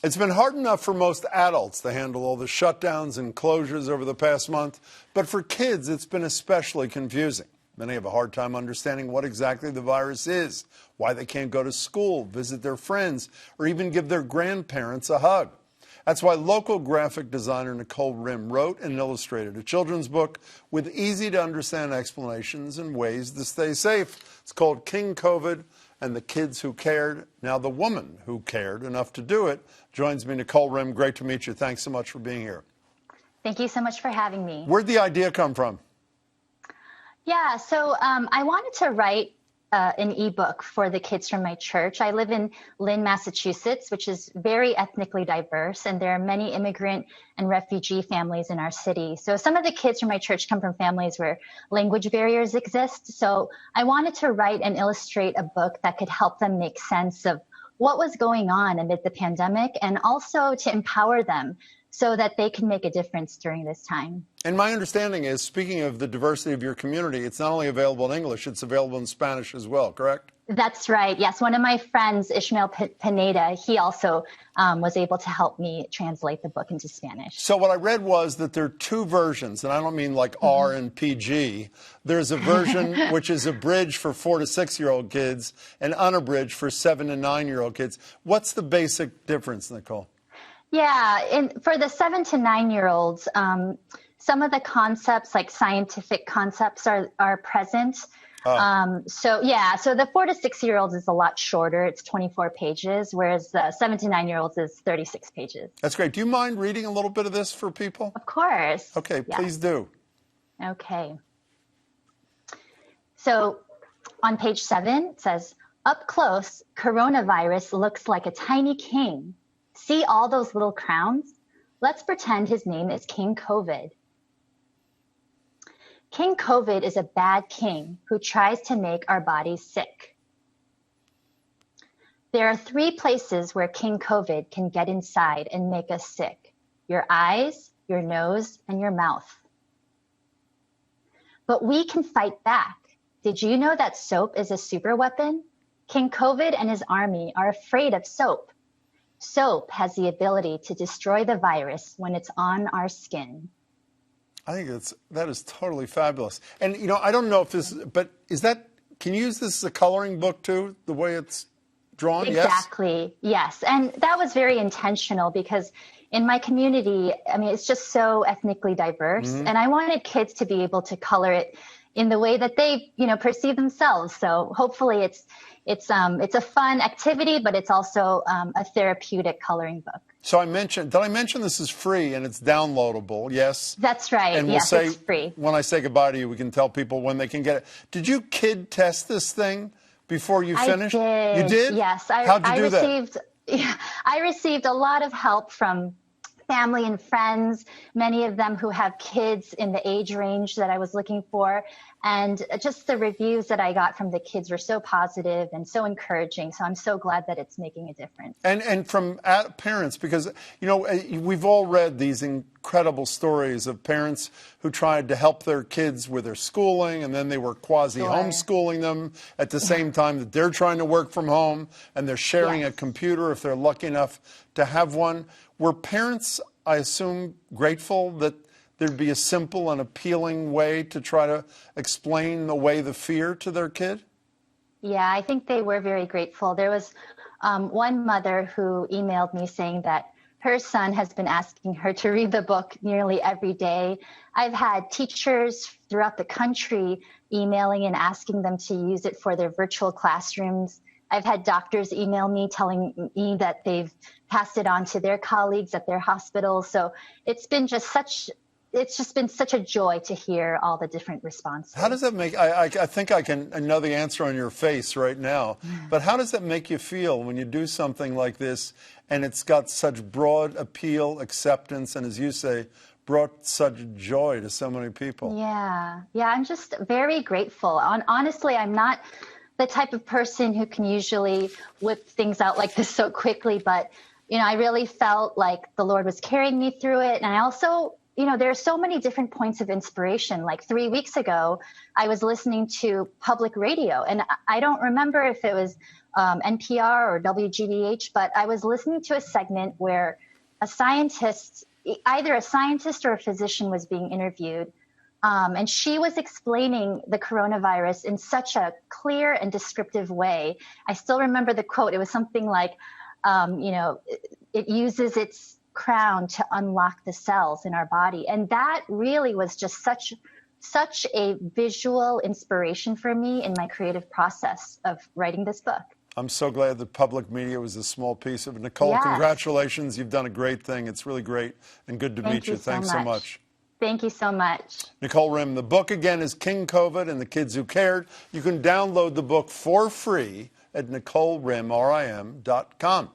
It's been hard enough for most adults to handle all the shutdowns and closures over the past month, but for kids, it's been especially confusing. Many have a hard time understanding what exactly the virus is, why they can't go to school, visit their friends, or even give their grandparents a hug. That's why local graphic designer Nicole Rim wrote and illustrated a children's book with easy-to-understand explanations and ways to stay safe. It's called King COVID and the Kids Who Cared. Now the woman who cared enough to do it joins me. Nicole Rim, great to meet you. Thanks so much for being here. Thank you so much for having me. Where'd the idea come from? Yeah, so I wanted to write an ebook for the kids from my church. I live in Lynn, Massachusetts, which is very ethnically diverse, and there are many immigrant and refugee families in our city. So some of the kids from my church come from families where language barriers exist. So I wanted to write and illustrate a book that could help them make sense of what was going on amid the pandemic, and also to empower them so that they can make a difference during this time. And my understanding is, speaking of the diversity of your community, it's not only available in English, it's available in Spanish as well, correct? That's right. Yes. One of my friends, Ishmael Pineda, he also was able to help me translate the book into Spanish. So what I read was that there are two versions, and I don't mean like R and PG. There's a version which is abridged for 4 to 6-year-old kids and unabridged for 7 to 9-year-old kids. What's the basic difference, Nicole? Yeah, for the 7 to 9-year-olds, some of the concepts, like scientific concepts, are present. So the 4 to 6-year-olds is a lot shorter. It's 24 pages, whereas the 7 to 9-year-olds is 36 pages. That's great. Do you mind reading a little bit of this for people? Of course. Okay, please do. Okay. So on page 7, it says, "Up close, coronavirus looks like a tiny king. See all those little crowns? Let's pretend his name is King COVID. King COVID is a bad king who tries to make our bodies sick. There are 3 places where King COVID can get inside and make us sick: your eyes, your nose, and your mouth. But we can fight back. Did you know that soap is a super weapon? King COVID and his army are afraid of soap. Soap has the ability to destroy the virus when it's on our skin." I think that is totally fabulous. And, you know, I don't know if this, but can you use this as a coloring book too, the way it's drawn? Exactly, yes. And that was very intentional because in my community, I mean, it's just so ethnically diverse. And I wanted kids to be able to color it in the way that they, perceive themselves. So hopefully it's a fun activity, but it's also a therapeutic coloring book. So did I mention this is free and it's downloadable? Yes. That's right. And yes, it's free. When I say goodbye to you, we can tell people when they can get it. Did you kid test this thing before you finished? I did. You did? Yes. How'd you do that? I received a lot of help from family and friends, many of them who have kids in the age range that I was looking for. And just the reviews that I got from the kids were so positive and so encouraging. So I'm so glad that it's making a difference. And from parents, because, we've all read these incredible stories of parents who tried to help their kids with their schooling, and then they were quasi-homeschooling them at the same time that they're trying to work from home, and they're sharing a computer if they're lucky enough to have one. Were parents, I assume, grateful that there'd be a simple and appealing way to try to explain away the fear to their kid? Yeah, I think they were very grateful. There was one mother who emailed me saying that her son has been asking her to read the book nearly every day. I've had teachers throughout the country emailing and asking them to use it for their virtual classrooms. I've had doctors email me telling me that they've passed it on to their colleagues at their hospitals. So it's just been such a joy to hear all the different responses. How does that make, I think I know the answer on your face right now, but how does that make you feel when you do something like this and it's got such broad appeal, acceptance, and as you say, brought such joy to so many people? Yeah, I'm just very grateful. Honestly, I'm not the type of person who can usually whip things out like this so quickly, but I really felt like the Lord was carrying me through it. And I also there are so many different points of inspiration. Like 3 weeks ago, I was listening to public radio, and I don't remember if it was NPR or WGBH, but I was listening to a segment where either a scientist or a physician was being interviewed. And she was explaining the coronavirus in such a clear and descriptive way. I still remember the quote. It was something like, it uses its crown to unlock the cells in our body. And that really was just such a visual inspiration for me in my creative process of writing this book. I'm so glad that public media was a small piece of it. Nicole, Yes. Congratulations. You've done a great thing. It's really great and good to meet you. Thanks so much. Thank you so much. Nicole Rim. The book, again, is King COVID and the Kids Who Cared. You can download the book for free at NicoleRim.com.